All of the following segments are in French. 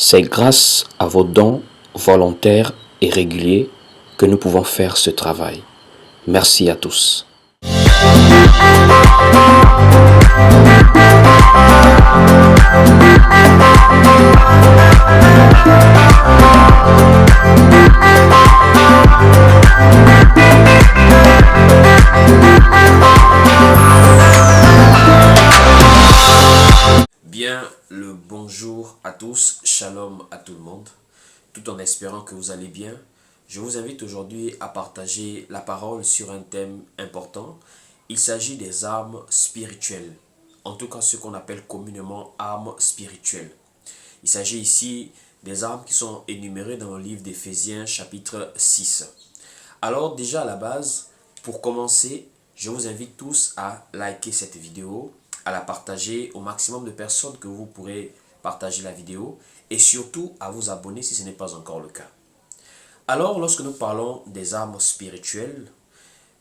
C'est grâce à vos dons volontaires et réguliers que nous pouvons faire ce travail. Merci à tous. Bien, le bonjour à tous, shalom à tout le monde, tout en espérant que vous allez bien. Je vous invite aujourd'hui à partager la parole sur un thème important. Il s'agit des armes spirituelles, en tout cas ce qu'on appelle communément armes spirituelles. Il s'agit ici des armes qui sont énumérées dans le livre d'Éphésiens chapitre 6. Alors déjà à la base, pour commencer, je vous invite tous à liker cette vidéo, à la partager au maximum de personnes que vous pourrez partager la vidéo et surtout à vous abonner si ce n'est pas encore le cas. Alors lorsque nous parlons des armes spirituelles,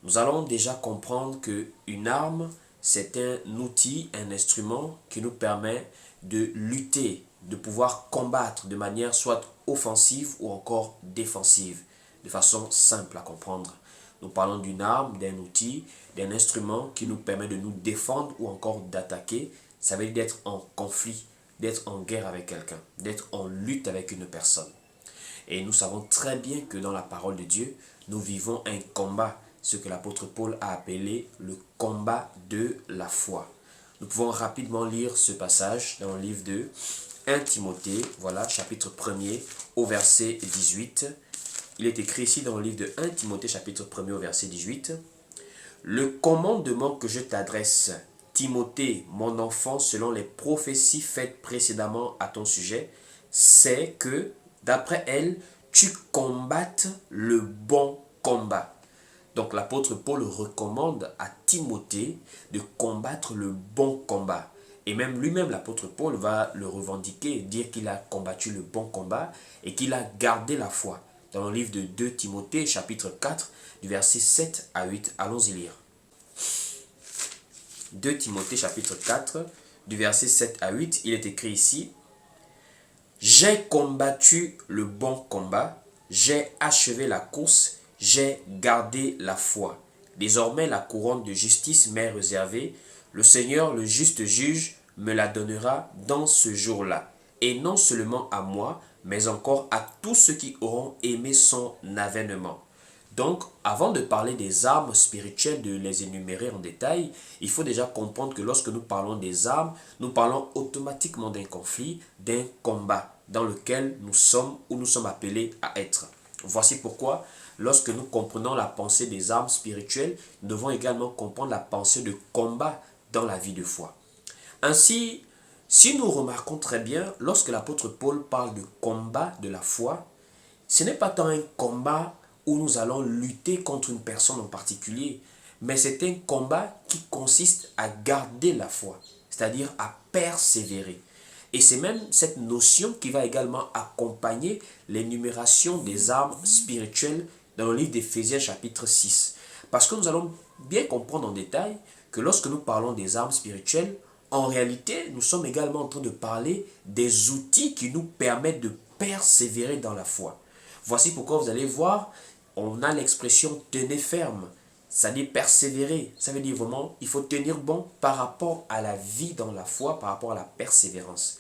nous allons déjà comprendre qu'une arme, c'est un outil, un instrument qui nous permet de lutter, de pouvoir combattre de manière soit offensive ou encore défensive, de façon simple à comprendre. Nous parlons d'une arme, d'un outil, d'un instrument qui nous permet de nous défendre ou encore d'attaquer. Ça veut dire d'être en conflit, d'être en guerre avec quelqu'un, d'être en lutte avec une personne. Et nous savons très bien que dans la parole de Dieu, nous vivons un combat, ce que l'apôtre Paul a appelé le combat de la foi. Nous pouvons rapidement lire ce passage dans le livre de 1 Timothée, voilà, chapitre 1er, au verset 18. Il est écrit ici dans le livre de 1 Timothée, chapitre 1er, au verset 18. « Le commandement que je t'adresse, Timothée, mon enfant, selon les prophéties faites précédemment à ton sujet, c'est que, d'après elles, tu combattes le bon combat. » Donc l'apôtre Paul recommande à Timothée de combattre le bon combat. Et même lui-même, l'apôtre Paul va le revendiquer, dire qu'il a combattu le bon combat et qu'il a gardé la foi. Dans le livre de 2 Timothée, chapitre 4, du verset 7 à 8. Allons-y lire. 2 Timothée, chapitre 4, du verset 7 à 8, il est écrit ici. « J'ai combattu le bon combat, j'ai achevé la course, j'ai gardé la foi. Désormais, la couronne de justice m'est réservée. Le Seigneur, le juste juge, me la donnera dans ce jour-là. Et non seulement à moi, mais encore à tous ceux qui auront aimé son avènement. » Donc, avant de parler des armes spirituelles, de les énumérer en détail, il faut déjà comprendre que lorsque nous parlons des armes, nous parlons automatiquement d'un conflit, d'un combat dans lequel nous sommes ou nous sommes appelés à être. Voici pourquoi, lorsque nous comprenons la pensée des armes spirituelles, nous devons également comprendre la pensée de combat dans la vie de foi. Ainsi, si nous remarquons très bien, lorsque l'apôtre Paul parle de combat de la foi, ce n'est pas tant un combat où nous allons lutter contre une personne en particulier, mais c'est un combat qui consiste à garder la foi, c'est-à-dire à persévérer. Et c'est même cette notion qui va également accompagner l'énumération des armes spirituelles dans le livre d'Éphésiens chapitre 6. Parce que nous allons bien comprendre en détail que lorsque nous parlons des armes spirituelles, en réalité, nous sommes également en train de parler des outils qui nous permettent de persévérer dans la foi. Voici pourquoi vous allez voir, on a l'expression « tenez ferme ». Ça dit persévérer. Ça veut dire vraiment, il faut tenir bon par rapport à la vie dans la foi, par rapport à la persévérance.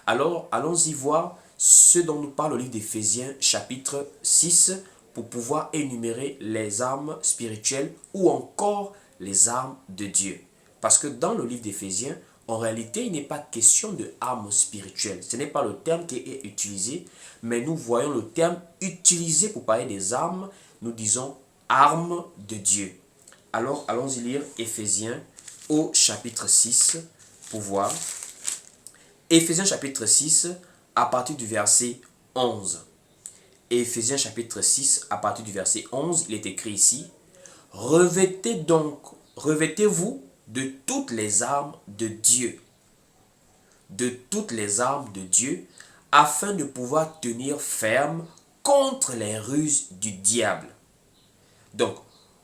Alors, allons-y voir ce dont nous parle le livre d'Éphésiens chapitre 6 pour pouvoir énumérer les armes spirituelles ou encore les armes de Dieu. Parce que dans le livre d'Éphésiens, en réalité, il n'est pas question de armes spirituelles. Ce n'est pas le terme qui est utilisé, mais nous voyons le terme utilisé pour parler des armes. Nous disons armes de Dieu. Alors, allons-y lire Éphésiens au chapitre 6 pour voir. Éphésiens chapitre 6 à partir du verset 11. Éphésiens chapitre 6 à partir du verset 11, il est écrit ici. Revêtez-vous de toutes les armes de Dieu. De toutes les armes de Dieu, afin de pouvoir tenir ferme contre les ruses du diable. Donc,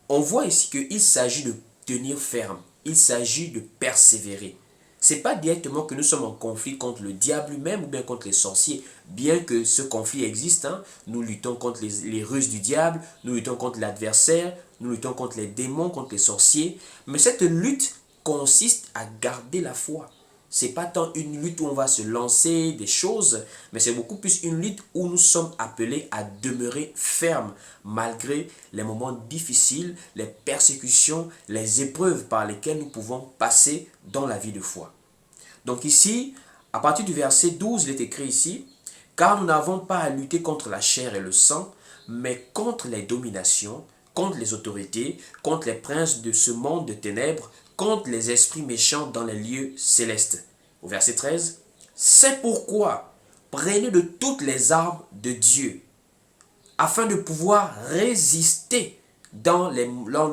on voit ici qu'il s'agit de tenir ferme, il s'agit de persévérer. Ce n'est pas directement que nous sommes en conflit contre le diable lui-même ou bien contre les sorciers. Bien que ce conflit existe, hein, nous luttons contre les ruses du diable, nous luttons contre l'adversaire, nous luttons contre les démons, contre les sorciers. Mais cette lutte consiste à garder la foi. Ce n'est pas tant une lutte où on va se lancer des choses, mais c'est beaucoup plus une lutte où nous sommes appelés à demeurer fermes malgré les moments difficiles, les persécutions, les épreuves par lesquelles nous pouvons passer dans la vie de foi. Donc ici, à partir du verset 12, il est écrit ici, « Car nous n'avons pas à lutter contre la chair et le sang, mais contre les dominations, contre les autorités, contre les princes de ce monde de ténèbres, contre les esprits méchants dans les lieux célestes. » Au verset 13, « C'est pourquoi prenez de toutes les armes de Dieu, afin de pouvoir résister dans le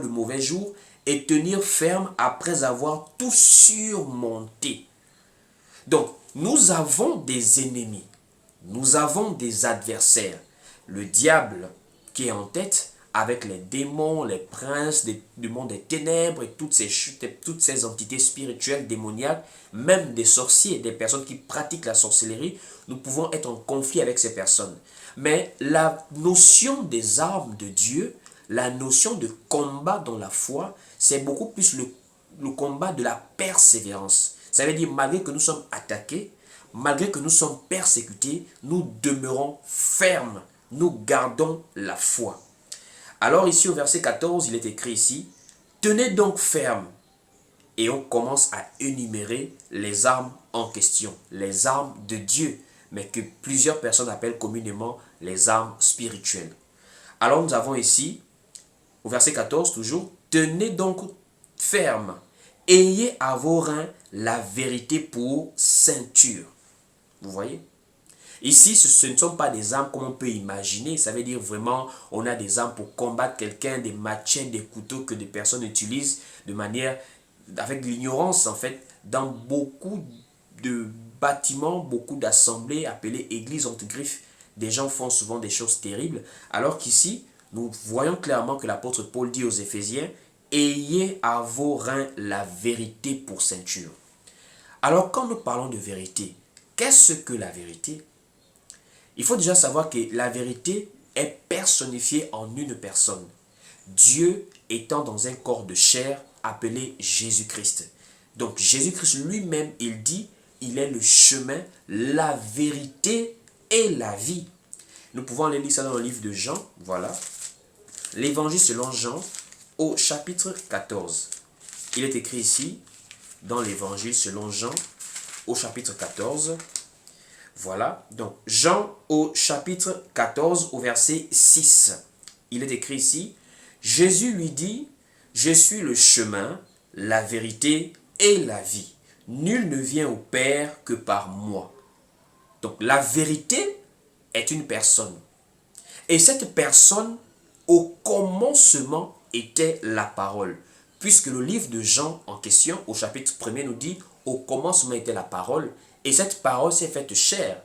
mauvais jour et tenir ferme après avoir tout surmonté. » Donc, nous avons des ennemis, nous avons des adversaires. Le diable qui est en tête, avec les démons, les princes du monde des ténèbres et toutes ces entités spirituelles, démoniaques, même des sorciers, des personnes qui pratiquent la sorcellerie, nous pouvons être en conflit avec ces personnes. Mais la notion des armes de Dieu, la notion de combat dans la foi, c'est beaucoup plus le combat de la persévérance. Ça veut dire, malgré que nous sommes attaqués, malgré que nous sommes persécutés, nous demeurons fermes, nous gardons la foi. Alors ici au verset 14, il est écrit ici, « Tenez donc ferme » et on commence à énumérer les armes en question, les armes de Dieu, mais que plusieurs personnes appellent communément les armes spirituelles. Alors nous avons ici, au verset 14 toujours, « Tenez donc ferme, ayez à vos reins la vérité pour ceinture. » Vous voyez? Ici, ce ne sont pas des armes comme on peut imaginer. Ça veut dire vraiment, on a des armes pour combattre quelqu'un, des machettes, des couteaux que des personnes utilisent de manière, avec l'ignorance en fait, dans beaucoup de bâtiments, beaucoup d'assemblées appelées églises entre griffes. Des gens font souvent des choses terribles. Alors qu'ici, nous voyons clairement que l'apôtre Paul dit aux Éphésiens, « Ayez à vos reins la vérité pour ceinture. » Alors quand nous parlons de vérité, qu'est-ce que la vérité? Il faut déjà savoir que la vérité est personnifiée en une personne. Dieu étant dans un corps de chair appelé Jésus-Christ. Donc Jésus-Christ lui-même, il dit, il est le chemin, la vérité et la vie. Nous pouvons aller lire ça dans le livre de Jean, voilà. L'évangile selon Jean au chapitre 14. Il est écrit ici, dans l'évangile selon Jean au chapitre 14. Voilà, donc Jean au chapitre 14 au verset 6. Il est écrit ici, Jésus lui dit, je suis le chemin, la vérité et la vie. Nul ne vient au Père que par moi. Donc la vérité est une personne. Et cette personne, au commencement, était la parole. Puisque le livre de Jean en question, au chapitre 1er, nous dit, au commencement était la parole. Et cette parole s'est faite chair.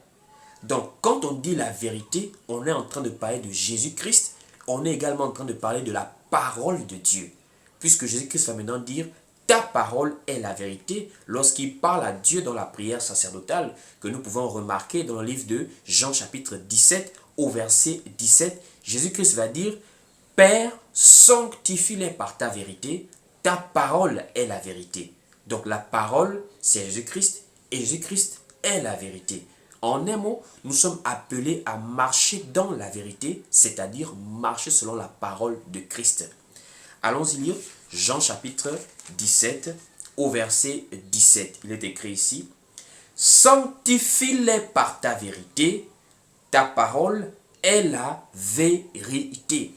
Donc, quand on dit la vérité, on est en train de parler de Jésus-Christ. On est également en train de parler de la parole de Dieu. Puisque Jésus-Christ va maintenant dire, ta parole est la vérité, lorsqu'il parle à Dieu dans la prière sacerdotale, que nous pouvons remarquer dans le livre de Jean chapitre 17, au verset 17, Jésus-Christ va dire, Père, sanctifie-les par ta vérité, ta parole est la vérité. Donc la parole, c'est Jésus-Christ, et Jésus-Christ est la vérité. En un mot, nous sommes appelés à marcher dans la vérité, c'est-à-dire marcher selon la parole de Christ. Allons-y lire Jean chapitre 17 au verset 17. Il est écrit ici, « Sanctifie-les par ta vérité, ta parole est la vérité. »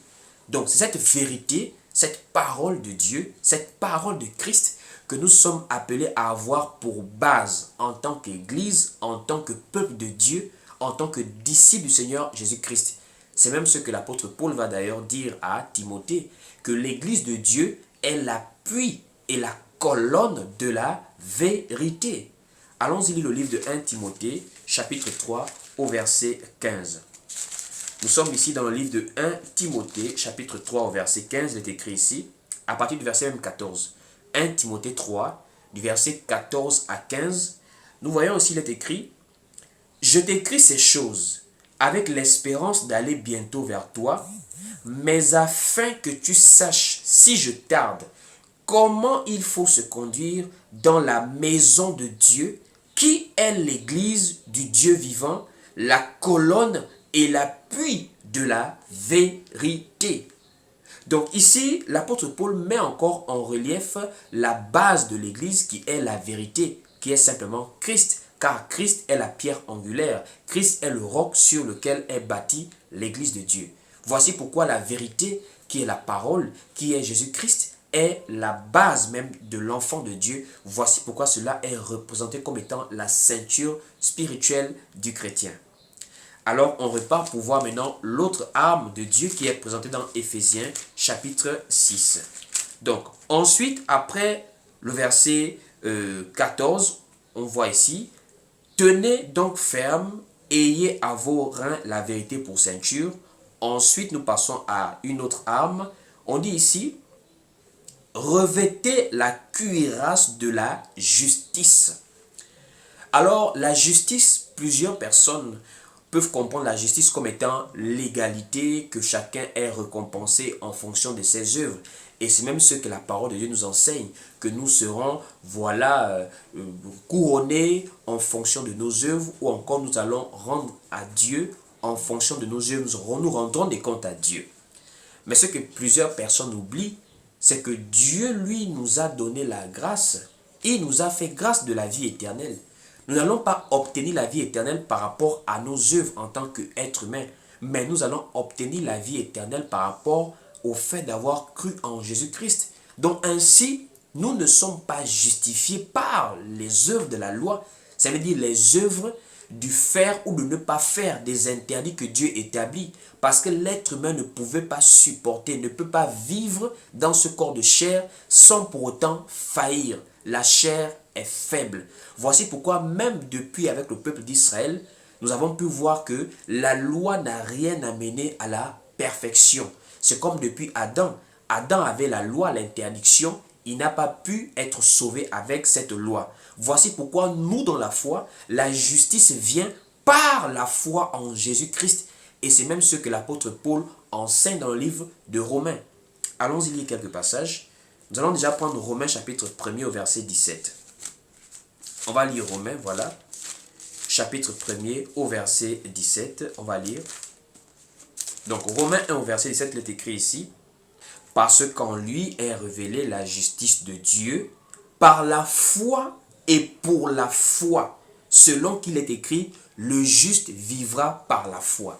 Donc c'est cette vérité, cette parole de Dieu, cette parole de Christ que nous sommes appelés à avoir pour base en tant qu'Église, en tant que peuple de Dieu, en tant que disciple du Seigneur Jésus-Christ. C'est même ce que l'apôtre Paul va d'ailleurs dire à Timothée, que l'Église de Dieu est l'appui et la colonne de la vérité. Allons-y lire le livre de 1 Timothée, chapitre 3, au verset 15. Nous sommes ici dans le livre de 1 Timothée, chapitre 3, au verset 15, il est écrit ici, à partir du verset même 14. 1 Timothée 3, du verset 14 à 15, nous voyons aussi, il est écrit, « Je t'écris ces choses avec l'espérance d'aller bientôt vers toi, mais afin que tu saches, si je tarde, comment il faut se conduire dans la maison de Dieu, qui est l'église du Dieu vivant, la colonne et l'appui de la vérité. » Donc ici, l'apôtre Paul met encore en relief la base de l'église qui est la vérité, qui est simplement Christ, car Christ est la pierre angulaire, Christ est le roc sur lequel est bâtie l'église de Dieu. Voici pourquoi la vérité, qui est la parole, qui est Jésus-Christ, est la base même de l'enfant de Dieu. Voici pourquoi cela est représenté comme étant la ceinture spirituelle du chrétien. Alors on repart pour voir maintenant l'autre arme de Dieu qui est présentée dans Éphésiens chapitre 6. Donc ensuite, après le verset 14, on voit ici, « Tenez donc ferme, ayez à vos reins la vérité pour ceinture. » Ensuite, nous passons à une autre arme. On dit ici, « Revêtez la cuirasse de la justice. » Alors, la justice, plusieurs personnes peuvent comprendre la justice comme étant l'égalité, que chacun est récompensé en fonction de ses œuvres. Et c'est même ce que la parole de Dieu nous enseigne, que nous serons, couronnés en fonction de nos œuvres, ou encore nous allons rendre à Dieu en fonction de nos œuvres, nous rendrons des comptes à Dieu. Mais ce que plusieurs personnes oublient, c'est que Dieu, lui, nous a donné la grâce. Il nous a fait grâce de la vie éternelle. Nous n'allons pas obtenir la vie éternelle par rapport à nos œuvres en tant qu'êtres humains, mais nous allons obtenir la vie éternelle par rapport au fait d'avoir cru en Jésus-Christ. Donc ainsi, nous ne sommes pas justifiés par les œuvres de la loi, ça veut dire les œuvres du faire ou de ne pas faire, des interdits que Dieu établit, parce que l'être humain ne pouvait pas supporter, ne peut pas vivre dans ce corps de chair sans pour autant faillir. La chair est faible. Voici pourquoi même depuis avec le peuple d'Israël, nous avons pu voir que la loi n'a rien amené à la perfection. C'est comme depuis Adam. Adam avait la loi, l'interdiction, il n'a pas pu être sauvé avec cette loi. Voici pourquoi nous, dans la foi, la justice vient par la foi en Jésus-Christ. Et c'est même ce que l'apôtre Paul enseigne dans le livre de Romains. Allons-y lire quelques passages. Nous allons déjà prendre Romains chapitre 1er au verset 17. On va lire Romains, voilà. Chapitre 1er au verset 17. On va lire. Donc Romains 1 au verset 17, il est écrit ici. Parce qu'en lui est révélée la justice de Dieu par la foi et pour la foi, selon qu'il est écrit, le juste vivra par la foi.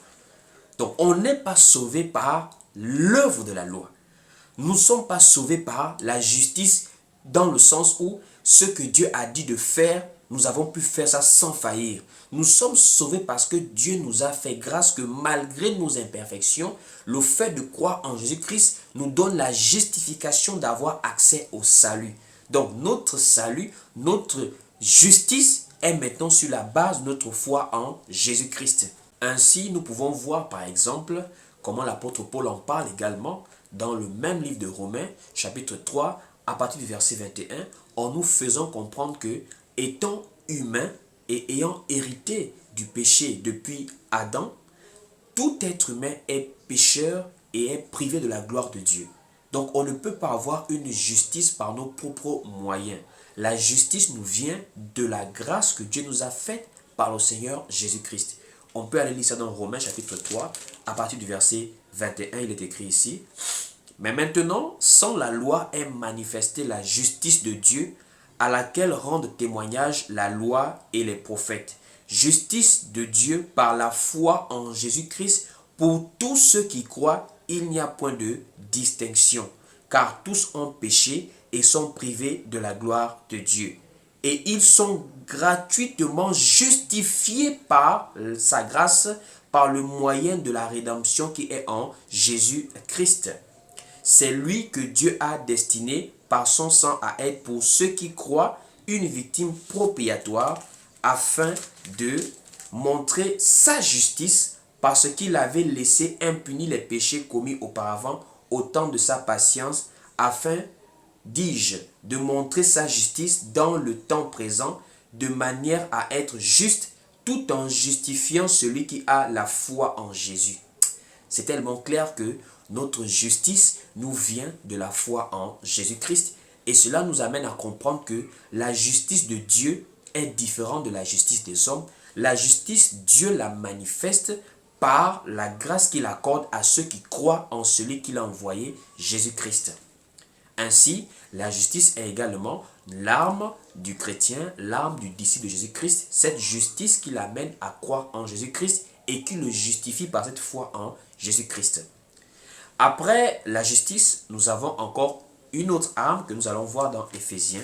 Donc on n'est pas sauvé par l'œuvre de la loi. Nous ne sommes pas sauvés par la justice dans le sens où ce que Dieu a dit de faire, nous avons pu faire ça sans faillir. Nous sommes sauvés parce que Dieu nous a fait grâce que malgré nos imperfections, le fait de croire en Jésus-Christ nous donne la justification d'avoir accès au salut. Donc notre salut, notre justice est maintenant sur la base de notre foi en Jésus-Christ. Ainsi, nous pouvons voir par exemple comment l'apôtre Paul en parle également dans le même livre de Romains, chapitre 3, à partir du verset 21, en nous faisant comprendre que, étant humain et ayant hérité du péché depuis Adam, tout être humain est pécheur et est privé de la gloire de Dieu. Donc on ne peut pas avoir une justice par nos propres moyens. La justice nous vient de la grâce que Dieu nous a faite par le Seigneur Jésus-Christ. On peut aller lire ça dans Romains chapitre 3, à partir du verset 21, il est écrit ici. Mais maintenant, sans la loi est manifestée la justice de Dieu, à laquelle rendent témoignage la loi et les prophètes. Justice de Dieu par la foi en Jésus-Christ pour tous ceux qui croient, il n'y a point de distinction, car tous ont péché et sont privés de la gloire de Dieu. Et ils sont gratuitement justifiés par sa grâce, par le moyen de la rédemption qui est en Jésus-Christ. C'est lui que Dieu a destiné par son sang à être pour ceux qui croient une victime propiatoire afin de montrer sa justice parce qu'il avait laissé impunis les péchés commis auparavant au temps de sa patience afin dis-je, de montrer sa justice dans le temps présent, de manière à être juste, tout en justifiant celui qui a la foi en Jésus. C'est tellement clair que notre justice nous vient de la foi en Jésus-Christ. Et cela nous amène à comprendre que la justice de Dieu est différente de la justice des hommes. La justice, Dieu la manifeste par la grâce qu'il accorde à ceux qui croient en celui qu'il a envoyé, Jésus-Christ. Ainsi, la justice est également l'arme du chrétien, l'arme du disciple de Jésus-Christ, cette justice qui l'amène à croire en Jésus-Christ et qui le justifie par cette foi en Jésus-Christ. Après la justice, nous avons encore une autre arme que nous allons voir dans Éphésiens.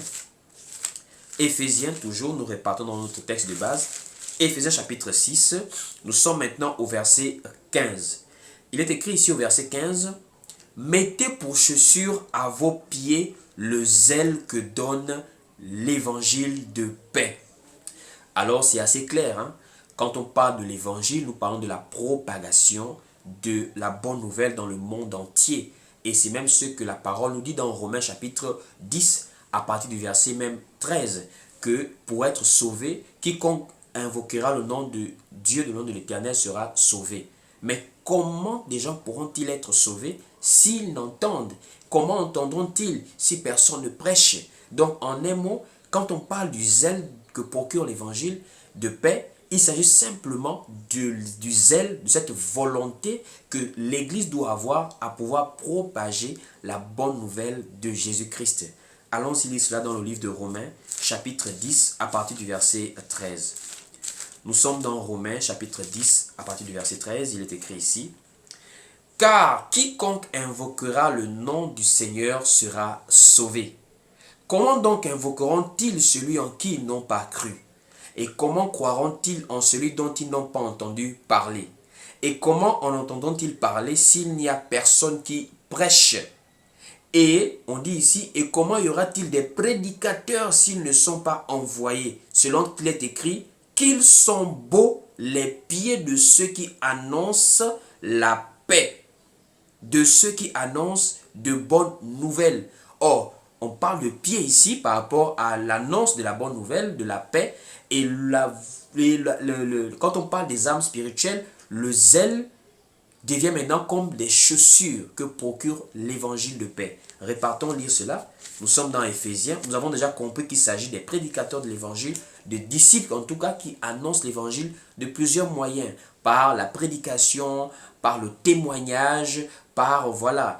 Éphésiens, toujours, nous repartons dans notre texte de base. Éphésiens chapitre 6, nous sommes maintenant au verset 15. Il est écrit ici au verset 15, « Mettez pour chaussure à vos pieds le zèle que donne l'évangile de paix. » Alors c'est assez clair, hein? Quand on parle de l'évangile, nous parlons de la propagation de la bonne nouvelle dans le monde entier. Et c'est même ce que la parole nous dit dans Romains chapitre 10, à partir du verset même 13, que pour être sauvé, quiconque invoquera le nom de Dieu, le nom de l'Éternel sera sauvé. Mais comment des gens pourront-ils être sauvés s'ils n'entendent? Comment entendront-ils si personne ne prêche? Donc en un mot, quand on parle du zèle que procure l'évangile de paix, il s'agit simplement du zèle, de cette volonté que l'Église doit avoir à pouvoir propager la bonne nouvelle de Jésus-Christ. Allons-y lire cela dans le livre de Romains, chapitre 10, à partir du verset 13. Nous sommes dans Romains, chapitre 10, à partir du verset 13, il est écrit ici. « Car quiconque invoquera le nom du Seigneur sera sauvé. Comment donc invoqueront-ils celui en qui ils n'ont pas cru? Et comment croiront-ils en celui dont ils n'ont pas entendu parler? Et comment en entendront-ils parler s'il n'y a personne qui prêche? Et on dit ici, et comment y aura-t-il des prédicateurs s'ils ne sont pas envoyés? Selon qu'il est écrit, qu'ils sont beaux les pieds de ceux qui annoncent la paix, de ceux qui annoncent de bonnes nouvelles. Or, on parle de pieds ici par rapport à l'annonce de la bonne nouvelle, de la paix. Et quand on parle des âmes spirituelles, le zèle devient maintenant comme des chaussures que procure l'évangile de paix. Repartons lire cela. Nous sommes dans Éphésiens. Nous avons déjà compris qu'il s'agit des prédicateurs de l'évangile, des disciples en tout cas qui annoncent l'évangile de plusieurs moyens. Par la prédication, par le témoignage, par, voilà,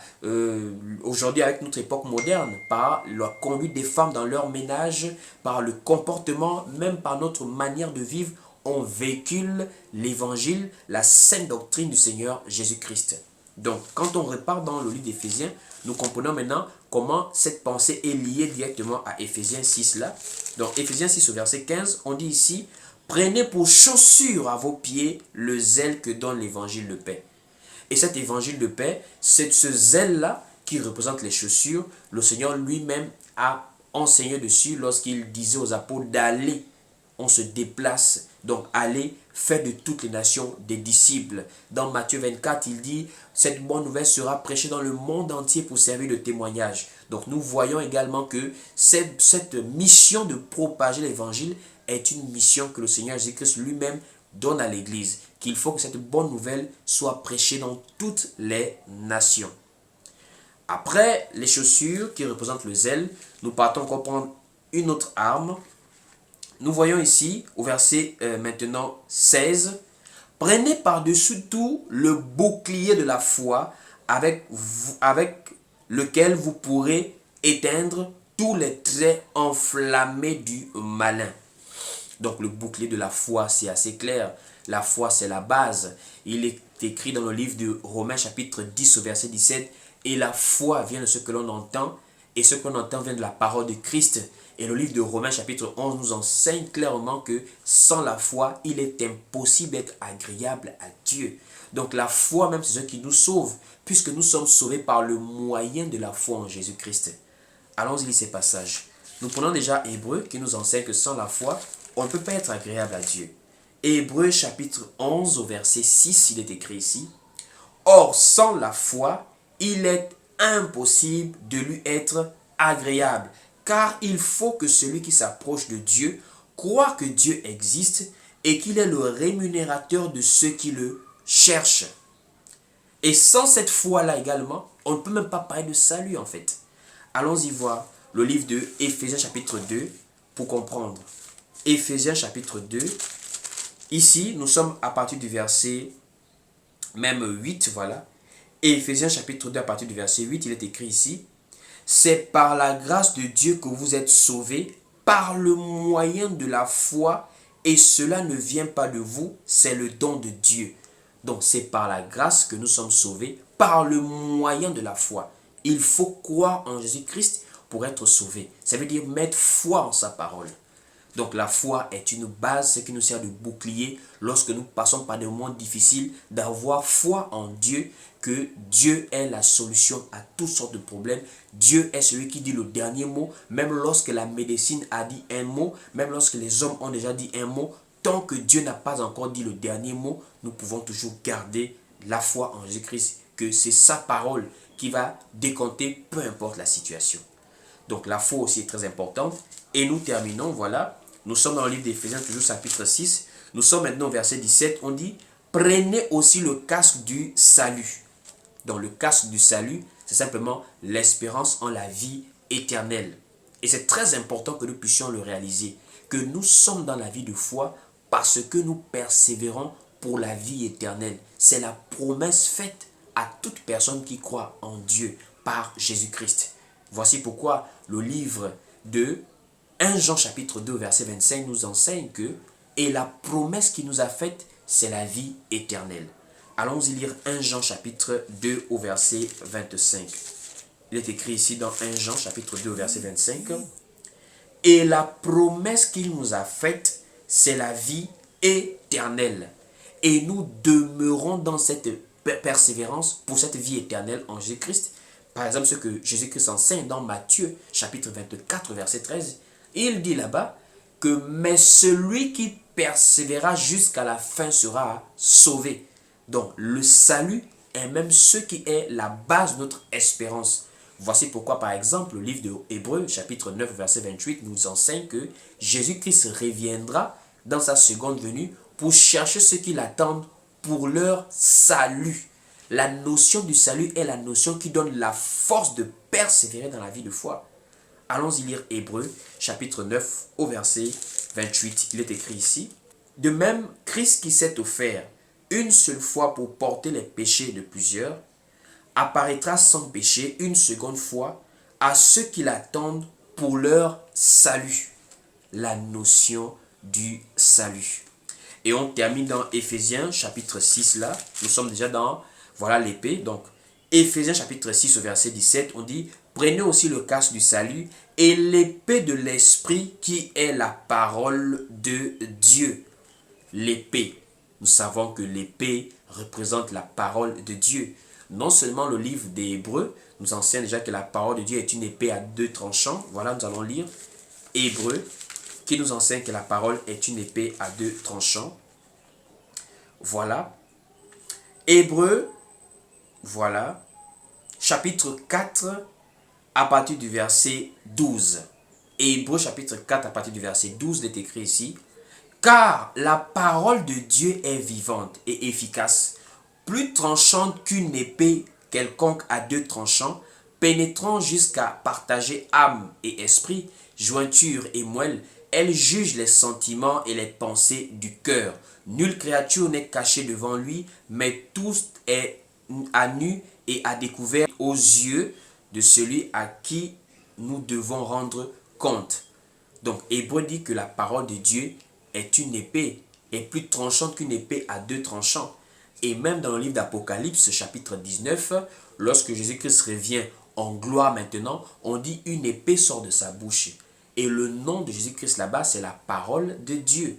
aujourd'hui avec notre époque moderne, par la conduite des femmes dans leur ménage, par le comportement, même par notre manière de vivre, on véhicule l'évangile, la sainte doctrine du Seigneur Jésus-Christ. Donc, quand on repart dans le livre d'Éphésiens, nous comprenons maintenant comment cette pensée est liée directement à Éphésiens 6 là. Donc, Éphésiens 6 au verset 15, on dit ici, « Prenez pour chaussure à vos pieds le zèle que donne l'évangile de paix. » Et cet évangile de paix, c'est ce zèle-là qui représente les chaussures. Le Seigneur lui-même a enseigné dessus lorsqu'il disait aux apôtres d'aller. On se déplace, donc aller faire de toutes les nations des disciples. Dans Matthieu 24, il dit, cette bonne nouvelle sera prêchée dans le monde entier pour servir de témoignage. Donc nous voyons également que cette mission de propager l'évangile est une mission que le Seigneur Jésus-Christ lui-même donne à l'Église, qu'il faut que cette bonne nouvelle soit prêchée dans toutes les nations. Après les chaussures qui représentent le zèle, nous partons encore prendre une autre arme. Nous voyons ici, au verset maintenant 16, « Prenez par-dessus tout le bouclier de la foi avec lequel vous pourrez éteindre tous les traits enflammés du malin. » Donc le bouclier de la foi, c'est assez clair. La foi, c'est la base. Il est écrit dans le livre de Romains chapitre 10 au verset 17. « Et la foi vient de ce que l'on entend, et ce qu'on entend vient de la parole de Christ. » Et le livre de Romains chapitre 11 nous enseigne clairement que sans la foi, il est impossible d'être agréable à Dieu. Donc la foi même, c'est ce qui nous sauve, puisque nous sommes sauvés par le moyen de la foi en Jésus-Christ. Allons-y lire ces passages. Nous prenons déjà Hébreux qui nous enseigne que sans la foi, on ne peut pas être agréable à Dieu. Hébreux chapitre 11 au verset 6, il est écrit ici. « Or, sans la foi, il est impossible de lui être agréable. Car il faut que celui qui s'approche de Dieu croit que Dieu existe et qu'il est le rémunérateur de ceux qui le cherchent. Et sans cette foi-là également, on ne peut même pas parler de salut en fait. Allons-y voir le livre de Éphésiens chapitre 2 pour comprendre. Éphésiens chapitre 2. Ici, nous sommes à partir du verset même 8, voilà. Éphésiens chapitre 2 à partir du verset 8, il est écrit ici. C'est par la grâce de Dieu que vous êtes sauvés par le moyen de la foi et cela ne vient pas de vous, c'est le don de Dieu. Donc c'est par la grâce que nous sommes sauvés par le moyen de la foi. Il faut croire en Jésus-Christ pour être sauvé. Ça veut dire mettre foi en sa parole. Donc la foi est une base, ce qui nous sert de bouclier lorsque nous passons par des moments difficiles, d'avoir foi en Dieu, que Dieu est la solution à toutes sortes de problèmes. Dieu est celui qui dit le dernier mot, même lorsque la médecine a dit un mot, même lorsque les hommes ont déjà dit un mot, tant que Dieu n'a pas encore dit le dernier mot, nous pouvons toujours garder la foi en Jésus-Christ, que c'est sa parole qui va décompter peu importe la situation. Donc la foi aussi est très importante. Et nous terminons, voilà. Nous sommes dans le livre d'Éphésiens, toujours chapitre 6. Nous sommes maintenant au verset 17. On dit, prenez aussi le casque du salut. Donc le casque du salut, c'est simplement l'espérance en la vie éternelle. Et c'est très important que nous puissions le réaliser. Que nous sommes dans la vie de foi parce que nous persévérons pour la vie éternelle. C'est la promesse faite à toute personne qui croit en Dieu par Jésus-Christ. Voici pourquoi le livre de 1 Jean chapitre 2 verset 25 nous enseigne que et la promesse qu'il nous a faite, c'est la vie éternelle. Allons-y lire 1 Jean chapitre 2 au verset 25. Il est écrit ici dans 1 Jean chapitre 2 au verset 25. Et la promesse qu'il nous a faite, c'est la vie éternelle. Et nous demeurons dans cette persévérance pour cette vie éternelle en Jésus-Christ. Par exemple, ce que Jésus-Christ enseigne dans Matthieu, chapitre 24, verset 13, il dit là-bas que « Mais celui qui persévérera jusqu'à la fin sera sauvé ». Donc, le salut est même ce qui est la base de notre espérance. Voici pourquoi, par exemple, le livre de Hébreux, chapitre 9, verset 28, nous enseigne que Jésus-Christ reviendra dans sa seconde venue pour chercher ceux qui l'attendent pour leur salut. La notion du salut est la notion qui donne la force de persévérer dans la vie de foi. Allons-y lire Hébreux, chapitre 9, au verset 28. Il est écrit ici. De même, Christ qui s'est offert une seule fois pour porter les péchés de plusieurs, apparaîtra sans péché une seconde fois à ceux qui l'attendent pour leur salut. La notion du salut. Et on termine dans Éphésiens, chapitre 6, là. Nous sommes déjà dans... Voilà l'épée. Donc, Éphésiens chapitre 6 au verset 17, on dit « Prenez aussi le casque du salut et l'épée de l'esprit qui est la parole de Dieu. » L'épée. Nous savons que l'épée représente la parole de Dieu. Non seulement le livre des Hébreux nous enseigne déjà que la parole de Dieu est une épée à deux tranchants. Voilà, nous allons lire Hébreux qui nous enseigne que la parole est une épée à deux tranchants. Voilà. Hébreux. Voilà, chapitre 4 à partir du verset 12. Hébreux chapitre 4 à partir du verset 12, il est écrit ici. Car la parole de Dieu est vivante et efficace, plus tranchante qu'une épée quelconque à deux tranchants, pénétrant jusqu'à partager âme et esprit, jointure et moelle. Elle juge les sentiments et les pensées du cœur. Nulle créature n'est cachée devant lui, mais tout est à nu et à découvert aux yeux de celui à qui nous devons rendre compte. Donc, Hébreu dit que la parole de Dieu est une épée, est plus tranchante qu'une épée à deux tranchants. Et même dans le livre d'Apocalypse, chapitre 19, lorsque Jésus-Christ revient en gloire maintenant, on dit une épée sort de sa bouche. Et le nom de Jésus-Christ là-bas, c'est la parole de Dieu.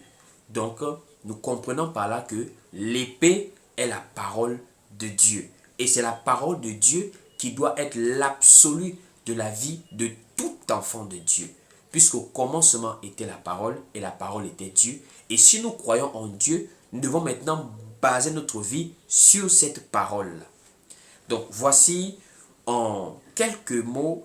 Donc, nous comprenons par là que l'épée est la parole de Dieu. Et c'est la parole de Dieu qui doit être l'absolu de la vie de tout enfant de Dieu. Puisqu'au commencement était la parole et la parole était Dieu. Et si nous croyons en Dieu, nous devons maintenant baser notre vie sur cette parole. Donc voici en quelques mots,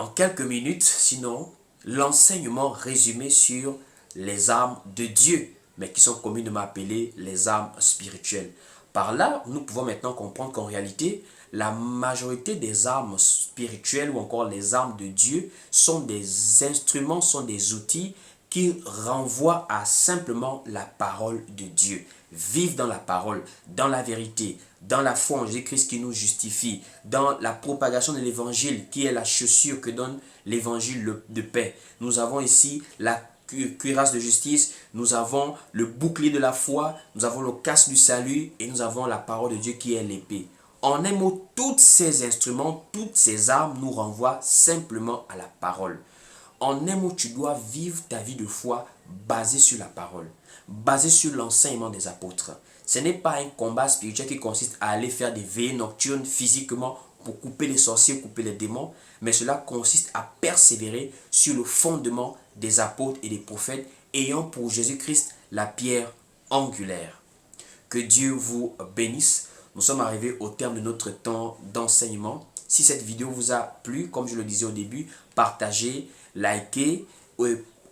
en quelques minutes, sinon, l'enseignement résumé sur les armes de Dieu, mais qui sont communément appelées les armes spirituelles. Par là, nous pouvons maintenant comprendre qu'en réalité, la majorité des armes spirituelles ou encore les armes de Dieu sont des instruments, sont des outils qui renvoient à simplement la parole de Dieu. Vivre dans la parole, dans la vérité, dans la foi en Jésus-Christ qui nous justifie, dans la propagation de l'évangile qui est la chaussure que donne l'évangile de paix. Nous avons ici la cuirasse de justice, nous avons le bouclier de la foi, nous avons le casque du salut et nous avons la parole de Dieu qui est l'épée. En un mot, tous ces instruments, toutes ces armes nous renvoient simplement à la parole. En un mot, tu dois vivre ta vie de foi basée sur la parole, basée sur l'enseignement des apôtres. Ce n'est pas un combat spirituel qui consiste à aller faire des veillées nocturnes physiquement pour couper les sorciers, couper les démons, mais cela consiste à persévérer sur le fondement des apôtres et des prophètes, ayant pour Jésus-Christ la pierre angulaire. Que Dieu vous bénisse. Nous sommes arrivés au terme de notre temps d'enseignement. Si cette vidéo vous a plu, comme je le disais au début, partagez, likez,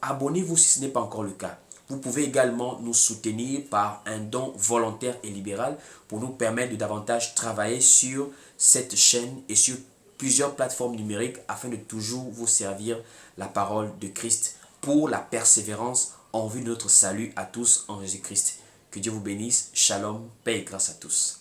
abonnez-vous si ce n'est pas encore le cas. Vous pouvez également nous soutenir par un don volontaire et libéral pour nous permettre de davantage travailler sur cette chaîne et sur plusieurs plateformes numériques afin de toujours vous servir la parole de Christ pour la persévérance en vue de notre salut à tous en Jésus-Christ. Que Dieu vous bénisse. Shalom, paix et grâce à tous.